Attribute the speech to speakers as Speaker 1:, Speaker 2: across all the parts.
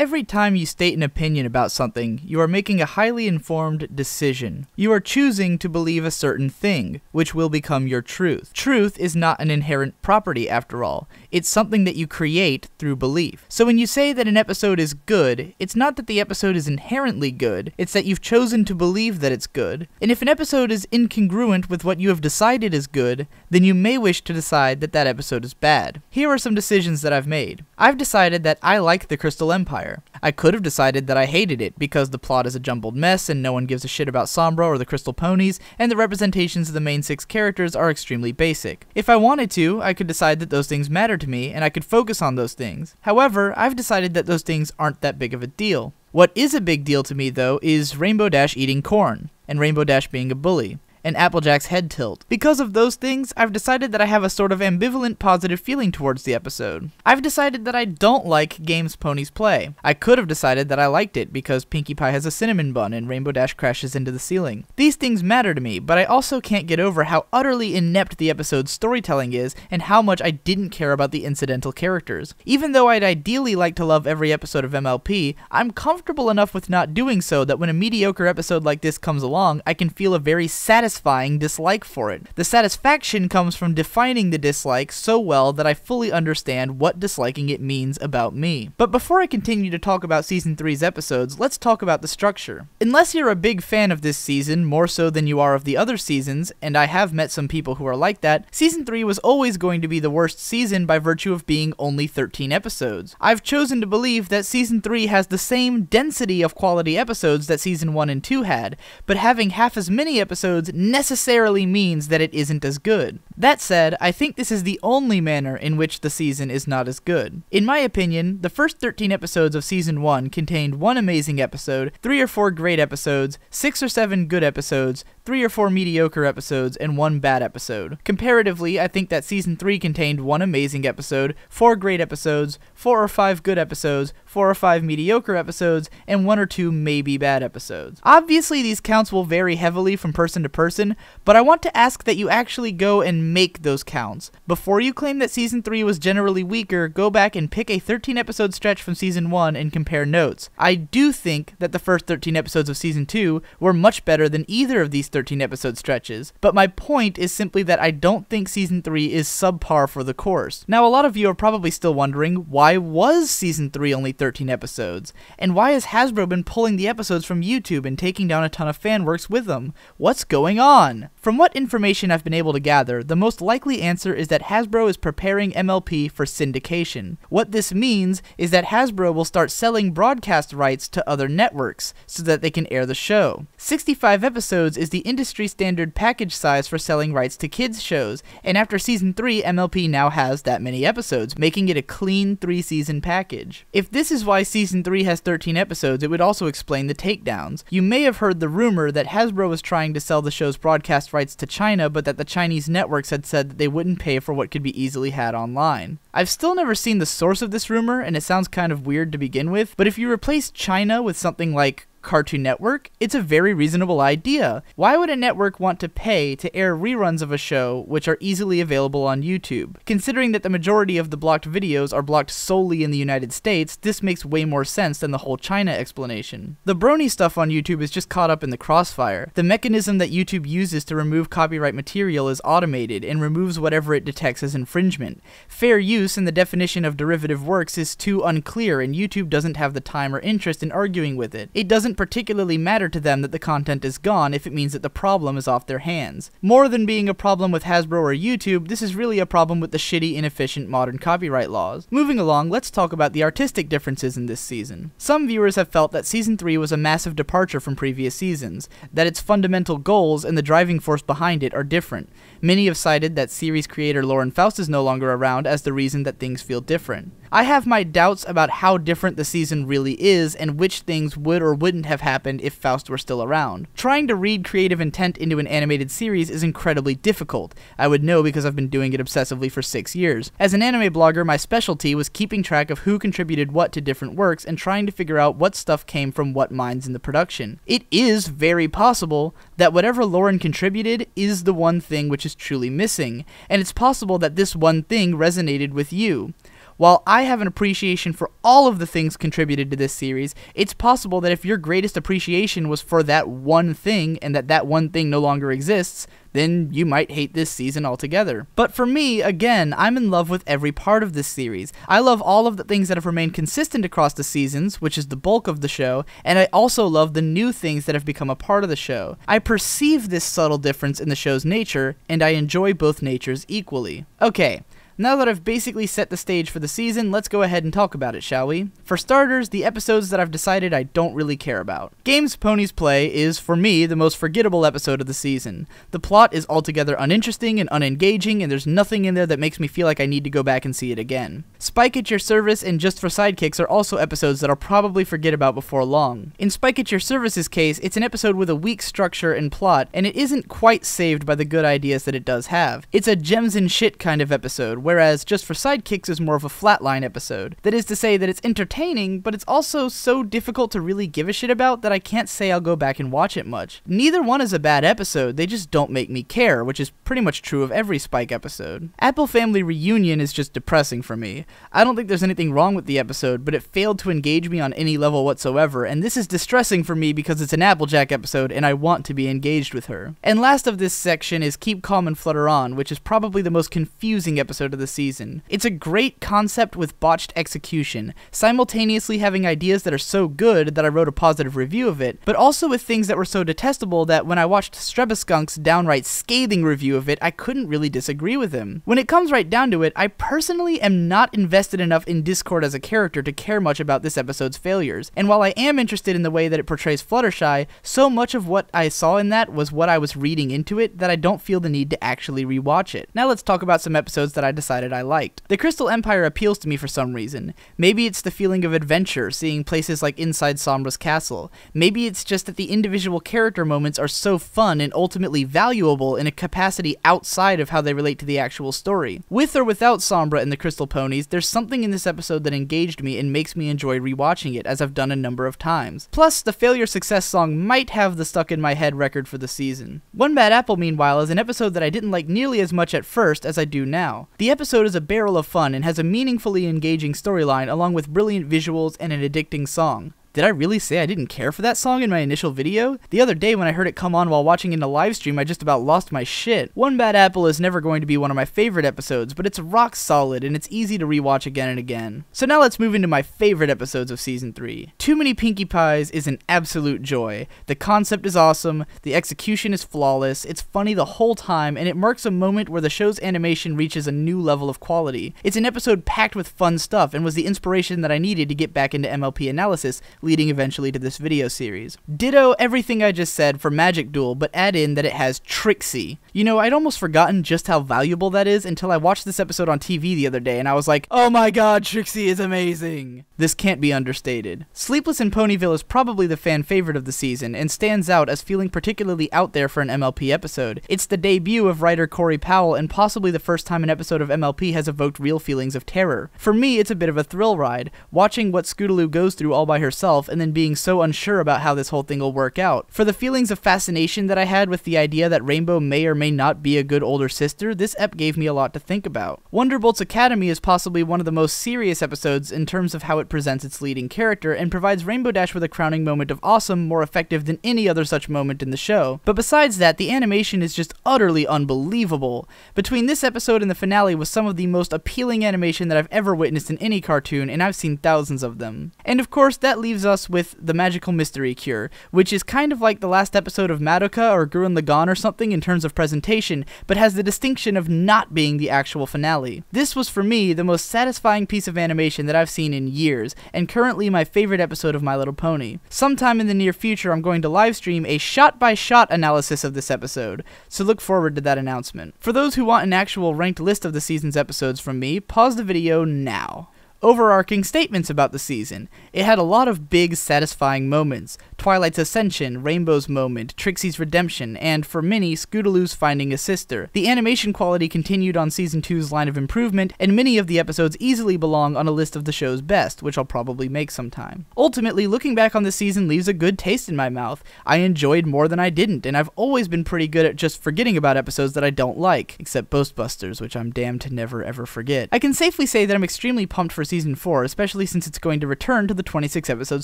Speaker 1: Every time you state an opinion about something, you are making a highly informed decision. You are choosing to believe a certain thing, which will become your truth. Truth is not an inherent property, after all. It's something that you create through belief. So when you say that an episode is good, it's not that the episode is inherently good, it's that you've chosen to believe that it's good. And if an episode is incongruent with what you have decided is good, then you may wish to decide that that episode is bad. Here are some decisions that I've made. I've decided that I like the Crystal Empire. I could have decided that I hated it because the plot is a jumbled mess and no one gives a shit about Sombra or the Crystal Ponies, and the representations of the main 6 characters are extremely basic. If I wanted to, I could decide that those things matter to me and I could focus on those things. However, I've decided that those things aren't that big of a deal. What is a big deal to me, though, is Rainbow Dash eating corn, and Rainbow Dash being a bully, and Applejack's head tilt. Because of those things, I've decided that I have a sort of ambivalent positive feeling towards the episode. I've decided that I don't like games ponies play. I could have decided that I liked it because Pinkie Pie has a cinnamon bun and Rainbow Dash crashes into the ceiling. These things matter to me, but I also can't get over how utterly inept the episode's storytelling is and how much I didn't care about the incidental characters. Even though I'd ideally like to love every episode of MLP, I'm comfortable enough with not doing so that when a mediocre episode like this comes along, I can feel a very satisfying dislike for it. The satisfaction comes from defining the dislike so well that I fully understand what disliking it means about me. But before I continue to talk about Season 3's episodes, let's talk about the structure. Unless you're a big fan of this season, more so than you are of the other seasons, and I have met some people who are like that, Season 3 was always going to be the worst season by virtue of being only 13 episodes. I've chosen to believe that Season 3 has the same density of quality episodes that Season 1 and 2 had, but having half as many episodes necessarily means that it isn't as good. That said, I think this is the only manner in which the season is not as good. In my opinion, the first 13 episodes of Season 1 contained 1 amazing episode, 3 or 4 great episodes, 6 or 7 good episodes, 3 or 4 mediocre episodes, and 1 bad episode. Comparatively, I think that Season 3 contained 1 amazing episode, 4 great episodes, 4 or 5 good episodes, 4 or 5 mediocre episodes, and 1 or 2 maybe bad episodes. Obviously, these counts will vary heavily from person to person, but I want to ask that you actually go and make those counts. Before you claim that Season 3 was generally weaker, go back and pick a 13 episode stretch from Season 1 and compare notes. I do think that the first 13 episodes of Season 2 were much better than either of these 13 episode stretches, but my point is simply that I don't think Season 3 is subpar for the course. Now, a lot of you are probably still wondering, why was Season 3 only 13 episodes? And why has Hasbro been pulling the episodes from YouTube and taking down a ton of fan works with them? What's going on? From what information I've been able to gather, the most likely answer is that Hasbro is preparing MLP for syndication. What this means is that Hasbro will start selling broadcast rights to other networks so that they can air the show. 65 episodes is the industry standard package size for selling rights to kids shows, and after Season 3, MLP now has that many episodes, making it a clean 3-season package. If this is why Season 3 has 13 episodes, it would also explain the takedowns. You may have heard the rumor that Hasbro was trying to sell the show's broadcast rights to China, but that the Chinese networks had said that they wouldn't pay for what could be easily had online. I've still never seen the source of this rumor, and it sounds kind of weird to begin with, but if you replace China with something like Cartoon Network, it's a very reasonable idea. Why would a network want to pay to air reruns of a show which are easily available on YouTube? Considering that the majority of the blocked videos are blocked solely in the United States, this makes way more sense than the whole China explanation. The brony stuff on YouTube is just caught up in the crossfire. The mechanism that YouTube uses to remove copyright material is automated and removes whatever it detects as infringement. Fair use and the definition of derivative works is too unclear, and YouTube doesn't have the time or interest in arguing with it. It doesn't particularly matter to them that the content is gone if it means that the problem is off their hands. More than being a problem with Hasbro or YouTube, this is really a problem with the shitty, inefficient modern copyright laws. Moving along, let's talk about the artistic differences in this season. Some viewers have felt that Season 3 was a massive departure from previous seasons, that its fundamental goals and the driving force behind it are different. Many have cited that series creator Lauren Faust is no longer around as the reason that things feel different. I have my doubts about how different the season really is and which things would or wouldn't have happened if Faust were still around. Trying to read creative intent into an animated series is incredibly difficult. I would know because I've been doing it obsessively for 6 years. As an anime blogger, my specialty was keeping track of who contributed what to different works and trying to figure out what stuff came from what minds in the production. It is very possible that whatever Lauren contributed is the one thing which is truly missing, and it's possible that this one thing resonated with you. While I have an appreciation for all of the things contributed to this series, it's possible that if your greatest appreciation was for that one thing, and that one thing no longer exists, then you might hate this season altogether. But for me, again, I'm in love with every part of this series. I love all of the things that have remained consistent across the seasons, which is the bulk of the show, and I also love the new things that have become a part of the show. I perceive this subtle difference in the show's nature, and I enjoy both natures equally. Okay. Now that I've basically set the stage for the season, let's go ahead and talk about it, shall we? For starters, the episodes that I've decided I don't really care about. Games Ponies Play is, for me, the most forgettable episode of the season. The plot is altogether uninteresting and unengaging, and there's nothing in there that makes me feel like I need to go back and see it again. Spike at Your Service and Just for Sidekicks are also episodes that I'll probably forget about before long. In Spike at Your Service's case, it's an episode with a weak structure and plot, and it isn't quite saved by the good ideas that it does have. It's a gems and shit kind of episode, whereas Just for Sidekicks is more of a flatline episode. That is to say that it's entertaining, but it's also so difficult to really give a shit about that I can't say I'll go back and watch it much. Neither one is a bad episode, they just don't make me care, which is pretty much true of every Spike episode. Apple Family Reunion is just depressing for me. I don't think there's anything wrong with the episode, but it failed to engage me on any level whatsoever, and this is distressing for me because it's an Applejack episode and I want to be engaged with her. And last of this section is Keep Calm and Flutter On, which is probably the most confusing episode of the season. It's a great concept with botched execution, simultaneously having ideas that are so good that I wrote a positive review of it, but also with things that were so detestable that when I watched Strebaskunk's downright scathing review of it, I couldn't really disagree with him. When it comes right down to it, I personally am not invested enough in Discord as a character to care much about this episode's failures, and while I am interested in the way that it portrays Fluttershy, so much of what I saw in that was what I was reading into it that I don't feel the need to actually rewatch it. Now let's talk about some episodes that I decided I liked. The Crystal Empire appeals to me for some reason. Maybe it's the feeling of adventure, seeing places like inside Sombra's castle. Maybe it's just that the individual character moments are so fun and ultimately valuable in a capacity outside of how they relate to the actual story. With or without Sombra and the Crystal Ponies, there's something in this episode that engaged me and makes me enjoy rewatching it, as I've done a number of times. Plus, the Failure Success song might have the stuck in my head record for the season. One Bad Apple, meanwhile, is an episode that I didn't like nearly as much at first as I do now. The episode is a barrel of fun and has a meaningfully engaging storyline along with brilliant visuals and an addicting song. Did I really say I didn't care for that song in my initial video? The other day when I heard it come on while watching in a live stream, I just about lost my shit. One Bad Apple is never going to be one of my favorite episodes, but it's rock solid and it's easy to rewatch again and again. So now let's move into my favorite episodes of Season 3. Too Many Pinkie Pies is an absolute joy. The concept is awesome, the execution is flawless, it's funny the whole time, and it marks a moment where the show's animation reaches a new level of quality. It's an episode packed with fun stuff and was the inspiration that I needed to get back into MLP analysis, leading eventually to this video series. Ditto everything I just said for Magic Duel, but add in that it has Trixie. You know, I'd almost forgotten just how valuable that is until I watched this episode on TV the other day and I was like, oh my god, Trixie is amazing! This can't be understated. Sleepless in Ponyville is probably the fan favorite of the season and stands out as feeling particularly out there for an MLP episode. It's the debut of writer Corey Powell and possibly the first time an episode of MLP has evoked real feelings of terror. For me, it's a bit of a thrill ride, watching what Scootaloo goes through all by herself and then being so unsure about how this whole thing will work out. For the feelings of fascination that I had with the idea that Rainbow may or may not be a good older sister, this ep gave me a lot to think about. Wonderbolt's Academy is possibly one of the most serious episodes in terms of how it presents its leading character and provides Rainbow Dash with a crowning moment of awesome more effective than any other such moment in the show. But besides that, the animation is just utterly unbelievable. Between this episode and the finale was some of the most appealing animation that I've ever witnessed in any cartoon, and I've seen thousands of them. And of course, that leaves us with the Magical Mystery Cure, which is kind of like the last episode of Madoka or Gurren Lagann or something in terms of presentation, but has the distinction of not being the actual finale. This was for me the most satisfying piece of animation that I've seen in years, and currently my favorite episode of My Little Pony. Sometime in the near future I'm going to livestream a shot-by-shot analysis of this episode, so look forward to that announcement. For those who want an actual ranked list of the season's episodes from me, pause the video now. overarching statements about the season. It had a lot of big, satisfying moments. Twilight's ascension, Rainbow's moment, Trixie's redemption, and, for many, Scootaloo's finding a sister. The animation quality continued on Season 2's line of improvement, and many of the episodes easily belong on a list of the show's best, which I'll probably make sometime. Ultimately, looking back on this season leaves a good taste in my mouth. I enjoyed more than I didn't, and I've always been pretty good at just forgetting about episodes that I don't like, except Ghostbusters, which I'm damned to never ever forget. I can safely say that I'm extremely pumped for Season 4, especially since it's going to return to the 26 episode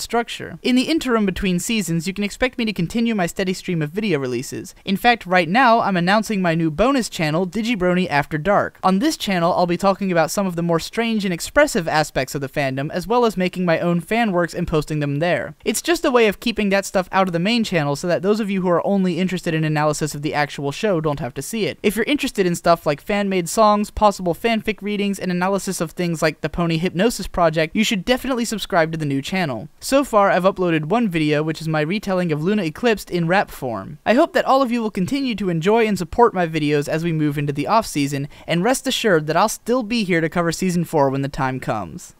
Speaker 1: structure. In the interim between seasons, you can expect me to continue my steady stream of video releases. In fact, right now, I'm announcing my new bonus channel, Digibrony After Dark. On this channel, I'll be talking about some of the more strange and expressive aspects of the fandom, as well as making my own fan works and posting them there. It's just a way of keeping that stuff out of the main channel so that those of you who are only interested in analysis of the actual show don't have to see it. If you're interested in stuff like fan-made songs, possible fanfic readings, and analysis of things like the Pony Hypnosis Project, you should definitely subscribe to the new channel. So far, I've uploaded one video, which is my retelling of Luna Eclipsed in rap form. I hope that all of you will continue to enjoy and support my videos as we move into the off-season, and rest assured that I'll still be here to cover Season 4 when the time comes.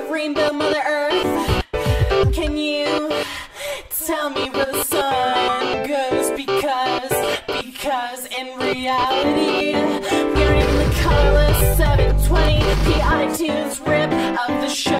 Speaker 2: Rainbow Mother Earth, can you tell me where the sun goes? Because in reality, we're in the colorless 720, the iTunes rip of the show.